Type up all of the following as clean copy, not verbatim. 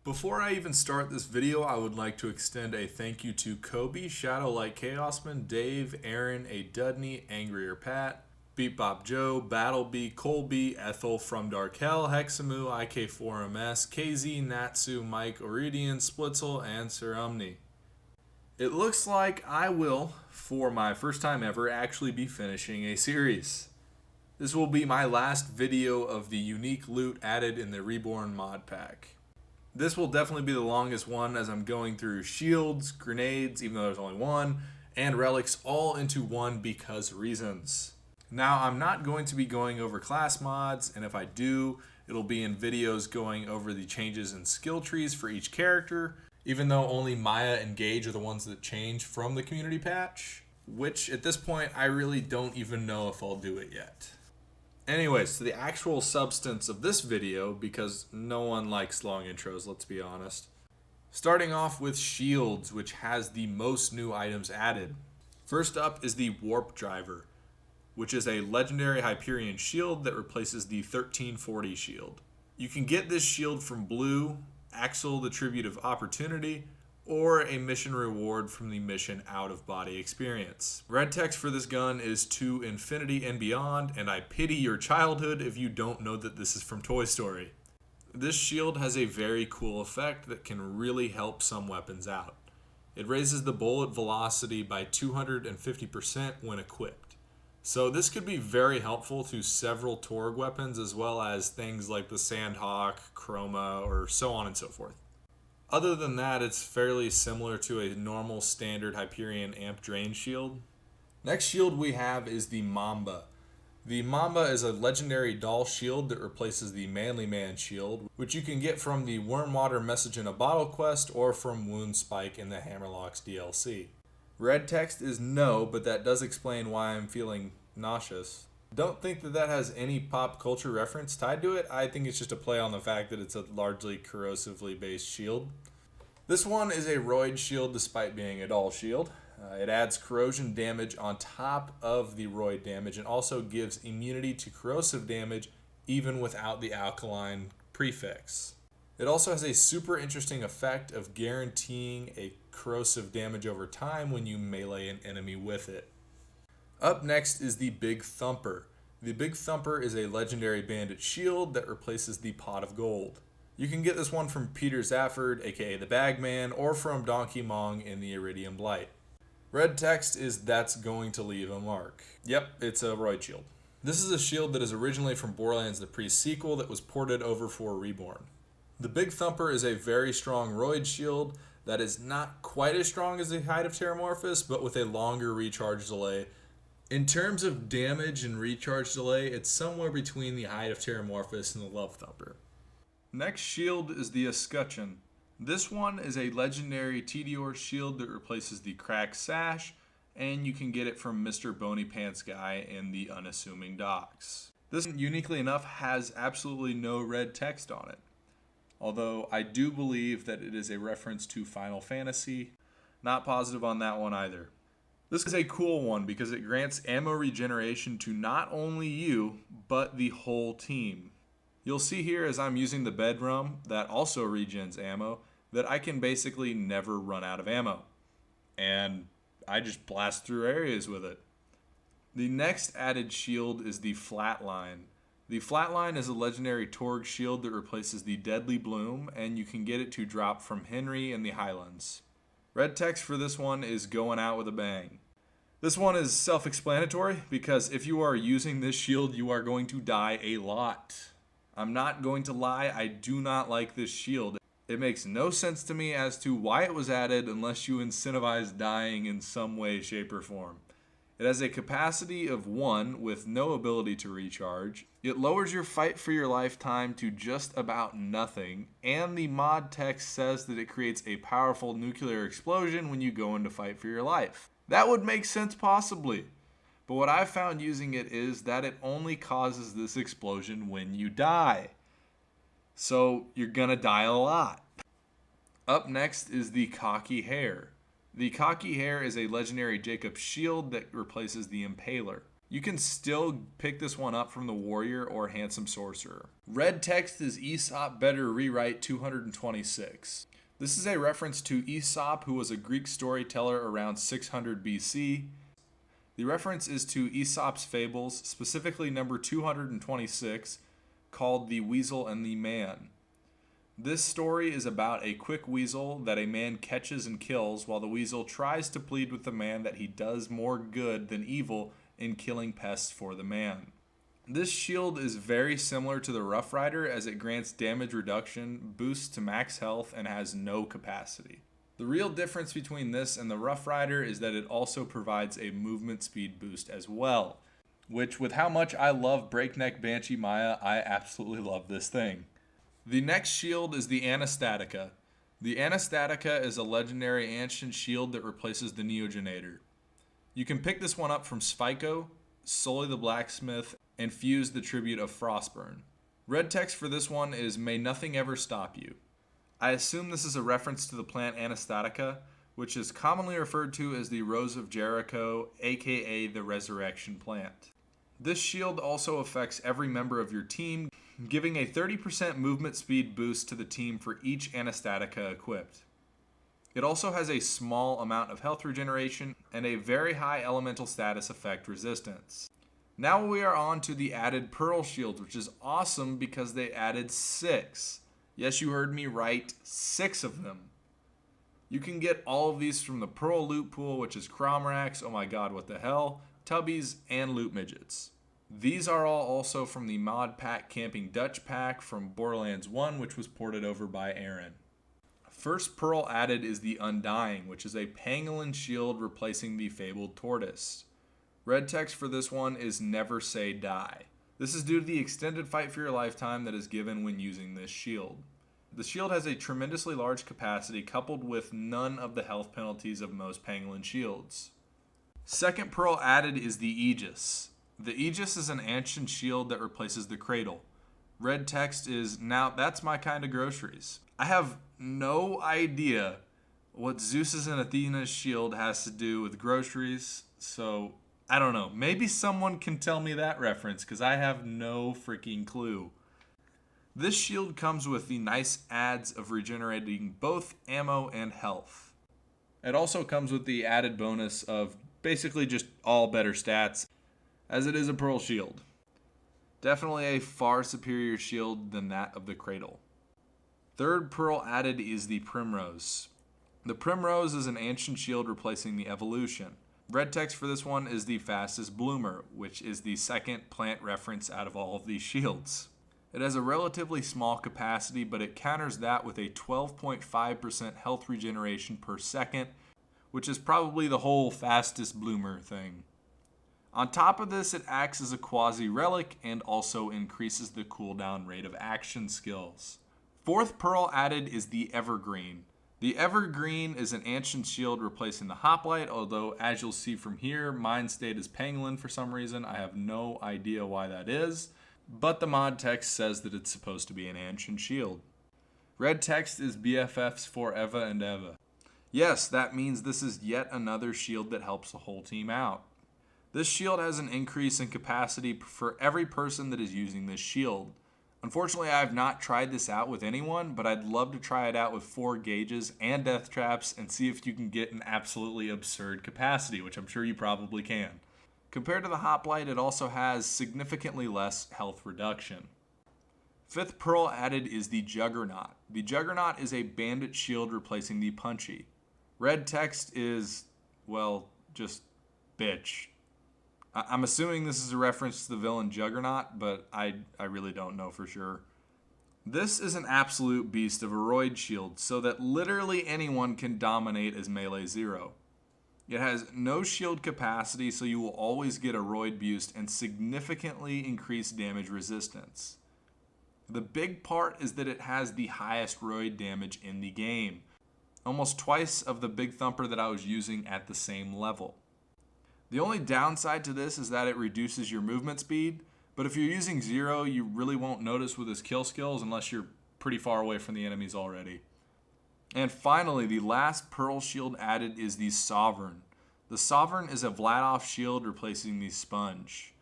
Before I even start this video, I would like to extend a thank you to Kobe, Shadowlight Chaosman, Dave, Aaron, A. Dudney, Angrier Pat, Beat Bop Joe, Battlebee, Colby, Ethel from Dark Hell, Hexamu, IK4MS, KZ, Natsu, Mike, Oridian, Splitzel, and Sir Umni. It looks like I will, for my first time ever, actually be finishing a series. This will be my last video of the unique loot added in the Reborn mod pack. This will definitely be the longest one as I'm going through shields, grenades, even though there's only one, and relics all into one because reasons. Now, I'm not going to be going over class mods, and if I do, it'll be in videos going over the changes in skill trees for each character, even though only Maya and Gage are the ones that change from the community patch, which at this point I really don't even know if I'll do it yet. Anyways, to the actual substance of this video, because no one likes long intros, let's be honest. Starting off with shields, which has the most new items added. First up is the Warp Driver, which is a legendary Hyperion shield that replaces the 1340 shield. You can get this shield from Blue, Axel the Tribute of Opportunity, or a mission reward from the mission Out of Body experience. Red text for this gun is to infinity and beyond, and I pity your childhood if you don't know that this is from Toy Story. This shield has a very cool effect that can really help some weapons out. It raises the bullet velocity by 250% when equipped. So this could be very helpful to several Torg weapons as well as things like the Sandhawk, Chroma, or so on and so forth. Other than that, it's fairly similar to a normal standard Hyperion amp drain shield. Next shield we have is the Mamba. The Mamba is a legendary doll shield that replaces the Manly Man shield, which you can get from the Wormwater Message in a Bottle quest or from Wound Spike in the Hammerlocks DLC. Red text is no, but that does explain why I'm feeling nauseous. Don't think that that has any pop culture reference tied to it. I think it's just a play on the fact that it's a largely corrosively based shield. This one is a roid shield despite being a doll shield. It adds corrosion damage on top of the roid damage and also gives immunity to corrosive damage even without the alkaline prefix. It also has a super interesting effect of guaranteeing a corrosive damage over time when you melee an enemy with it. Up next is the Big Thumper. The Big Thumper is a legendary bandit shield that replaces the Pot of Gold. You can get this one from Peter Zafford, aka the Bagman, or from Donkey Mong in the Iridium Blight. Red text is that's going to leave a mark. Yep, it's a roid shield. This is a shield that is originally from Borderlands the pre-sequel that was ported over for Reborn. The Big Thumper is a very strong roid shield that is not quite as strong as the Hide of Terramorphous, but with a longer recharge delay. In terms of damage and recharge delay, it's somewhere between the Hide of Terramorphous and the Love Thumper. Next shield is the escutcheon. This one is a legendary Tediore shield that replaces the Cracked Sash, and you can get it from Mr. Bony Pants Guy in the Unassuming Docks. This, uniquely enough, has absolutely no red text on it. Although I do believe that it is a reference to Final Fantasy. Not positive on that one either. This is a cool one because it grants ammo regeneration to not only you, but the whole team. You'll see here as I'm using the bedroom that also regens ammo, that I can basically never run out of ammo. And I just blast through areas with it. The next added shield is the Flatline. The Flatline is a legendary Torg shield that replaces the Deadly Bloom, and you can get it to drop from Henry in the Highlands. Red text for this one is going out with a bang. This one is self-explanatory because if you are using this shield, you are going to die a lot. I'm not going to lie, I do not like this shield. It makes no sense to me as to why it was added unless you incentivize dying in some way, shape, or form. It has a capacity of 1 with no ability to recharge. It lowers your fight for your lifetime to just about nothing, and the mod text says that it creates a powerful nuclear explosion when you go in to fight for your life. That would make sense possibly, but what I've found using it is that it only causes this explosion when you die. So you're gonna die a lot. Up next is the Kaki Hair. The Kaki Hair is a legendary Jacob shield that replaces the Impaler. You can still pick this one up from the Warrior or Handsome Sorcerer. Red text is Aesop Better Rewrite 226. This is a reference to Aesop, who was a Greek storyteller around 600 BC. The reference is to Aesop's Fables, specifically number 226, called The Weasel and the Man. This story is about a quick weasel that a man catches and kills, while the weasel tries to plead with the man that he does more good than evil in killing pests for the man. This shield is very similar to the Rough Rider, as it grants damage reduction, boosts to max health, and has no capacity. The real difference between this and the Rough Rider is that it also provides a movement speed boost as well, which, with how much I love Breakneck Banshee Maya, I absolutely love this thing. The next shield is the Anastatica. The Anastatica is a legendary ancient shield that replaces the Neogenator. You can pick this one up from Sphyco, Sully the Blacksmith, and Fuse the Tribute of Frostburn. Red text for this one is May Nothing Ever Stop You. I assume this is a reference to the plant Anastatica, which is commonly referred to as the Rose of Jericho, aka the Resurrection Plant. This shield also affects every member of your team, giving a 30% movement speed boost to the team for each Anastatica equipped. It also has a small amount of health regeneration and a very high elemental status effect resistance. Now we are on to the added Pearl shields, which is awesome because they added 6. Yes, you heard me right, 6 of them. You can get all of these from the Pearl loot pool, which is Cromrax, oh my god, what the hell, Tubbies, and Loot Midgets. These are all also from the Mod Pack Camping Dutch Pack from Borderlands 1, which was ported over by Aaron. First Pearl added is the Undying, which is a pangolin shield replacing the fabled tortoise. Red text for this one is Never Say Die. This is due to the extended fight for your lifetime that is given when using this shield. The shield has a tremendously large capacity coupled with none of the health penalties of most pangolin shields. Second Pearl added is the Aegis. The Aegis is an ancient shield that replaces the cradle. Red text is, now that's my kind of groceries. I have no idea what Zeus's and Athena's shield has to do with groceries, so I don't know. Maybe someone can tell me that reference, because I have no freaking clue. This shield comes with the nice adds of regenerating both ammo and health. It also comes with the added bonus of basically just all better stats, as it is a Pearl shield. Definitely a far superior shield than that of the Cradle. Third Pearl added is the Primrose. The Primrose is an ancient shield replacing the Evolution. Red text for this one is the Fastest Bloomer, which is the second plant reference out of all of these shields. It has a relatively small capacity, but it counters that with a 12.5% health regeneration per second, which is probably the whole Fastest Bloomer thing. On top of this, it acts as a quasi-relic and also increases the cooldown rate of action skills. Fourth Pearl added is the Evergreen. The Evergreen is an ancient shield replacing the Hoplite, although as you'll see from here, mine stayed as Pangolin for some reason. I have no idea why that is, but the mod text says that it's supposed to be an ancient shield. Red text is BFFs for Eva and Eva. Yes, that means this is yet another shield that helps the whole team out. This shield has an increase in capacity for every person that is using this shield. Unfortunately, I have not tried this out with anyone, but I'd love to try it out with 4 gauges and death traps and see if you can get an absolutely absurd capacity, which I'm sure you probably can. Compared to the Hoplite, it also has significantly less health reduction. Fifth Pearl added is the Juggernaut. The Juggernaut is a bandit shield replacing the Punchy. Red text is, well, just bitch. I'm assuming this is a reference to the villain Juggernaut, but I really don't know for sure. This is an absolute beast of a roid shield, so that literally anyone can dominate as melee 0. It has no shield capacity, so you will always get a roid boost and significantly increased damage resistance. The big part is that it has the highest roid damage in the game, almost twice of the big thumper that I was using at the same level. The only downside to this is that it reduces your movement speed, but if you're using 0, you really won't notice with his kill skills unless you're pretty far away from the enemies already. And finally, the last Pearl shield added is the Sovereign. The Sovereign is a Vladoff shield replacing the Sponge.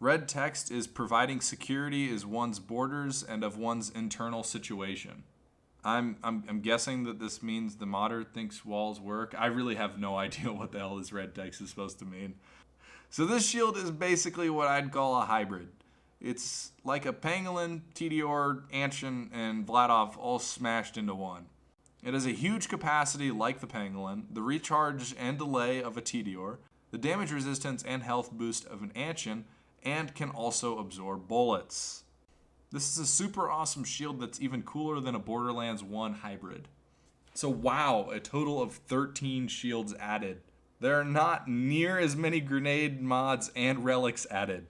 Red text is providing security is one's borders and of one's internal situation. I'm guessing that this means the modder thinks walls work. I really have no idea what the hell this red text is supposed to mean. So this shield is basically what I'd call a hybrid. It's like a pangolin, Tediore, Anshin, and Vladoff all smashed into one. It has a huge capacity like the pangolin, the recharge and delay of a Tediore, the damage resistance and health boost of an Anshin, and can also absorb bullets. This is a super awesome shield that's even cooler than a Borderlands 1 hybrid. So wow, a total of 13 shields added. There are not near as many grenade mods and relics added.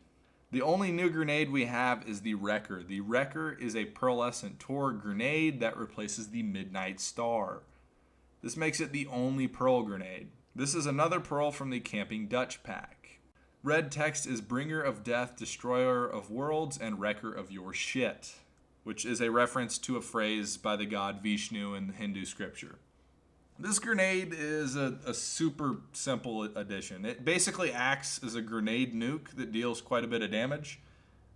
The only new grenade we have is the Wrecker. The Wrecker is a pearlescent tor grenade that replaces the Midnight Star. This makes it the only pearl grenade. This is another pearl from the Camping Dutch pack. Red text is Bringer of Death, Destroyer of Worlds, and Wrecker of Your Shit, which is a reference to a phrase by the god Vishnu in Hindu scripture. This grenade is a super simple addition. It basically acts as a grenade nuke that deals quite a bit of damage.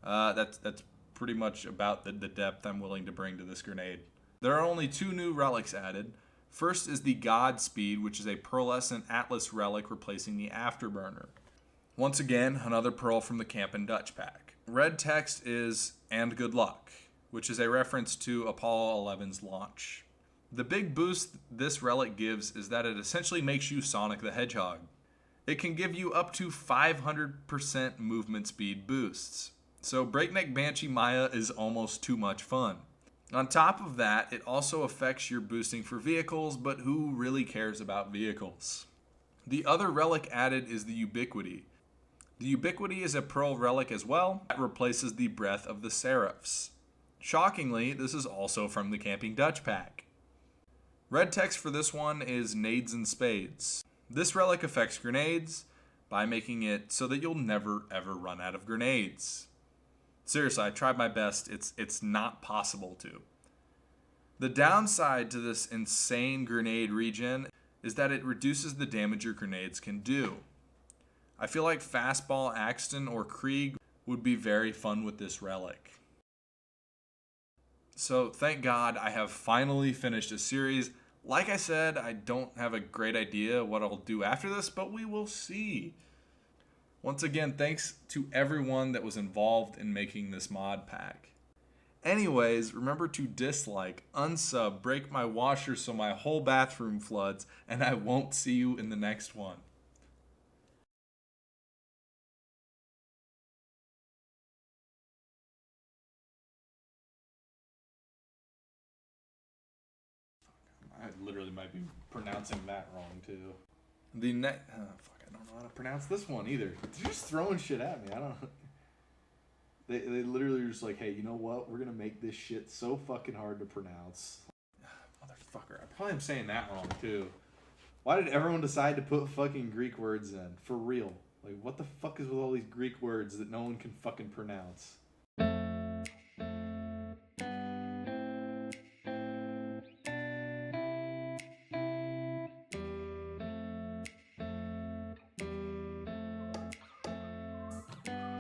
That's pretty much about the depth I'm willing to bring to this grenade. There are only 2 new relics added. First is the Godspeed, which is a pearlescent Atlas relic replacing the Afterburner. Once again, another pearl from the Campin' Dutch pack. Red text is And Good Luck, which is a reference to Apollo 11's launch. The big boost this relic gives is that it essentially makes you Sonic the Hedgehog. It can give you up to 500% movement speed boosts. So Breakneck Banshee Maya is almost too much fun. On top of that, it also affects your boosting for vehicles, but who really cares about vehicles? The other relic added is the Ubiquity. The Ubiquity is a pearl relic as well. It replaces the Breath of the Seraphs. Shockingly, this is also from the Camping Dutch pack. Red text for this one is Nades and Spades. This relic affects grenades by making it so that you'll never ever run out of grenades. Seriously, I tried my best. It's not possible to. The downside to this insane grenade regen is that it reduces the damage your grenades can do. I feel like Fastball, Axton, or Krieg would be very fun with this relic. So thank God I have finally finished a series. Like I said, I don't have a great idea what I'll do after this, but we will see. Once again, thanks to everyone that was involved in making this mod pack. Anyways, remember to dislike, unsub, break my washer so my whole bathroom floods, and I won't see you in the next one. I literally might be pronouncing that wrong too. I don't know how to pronounce this one either. They're just throwing shit at me. I don't. They literally are just like, hey, you know what? We're gonna make this shit so fucking hard to pronounce. Motherfucker, I probably am saying that wrong too. Why did everyone decide to put fucking Greek words in? For real. Like, what the fuck is with all these Greek words that no one can fucking pronounce?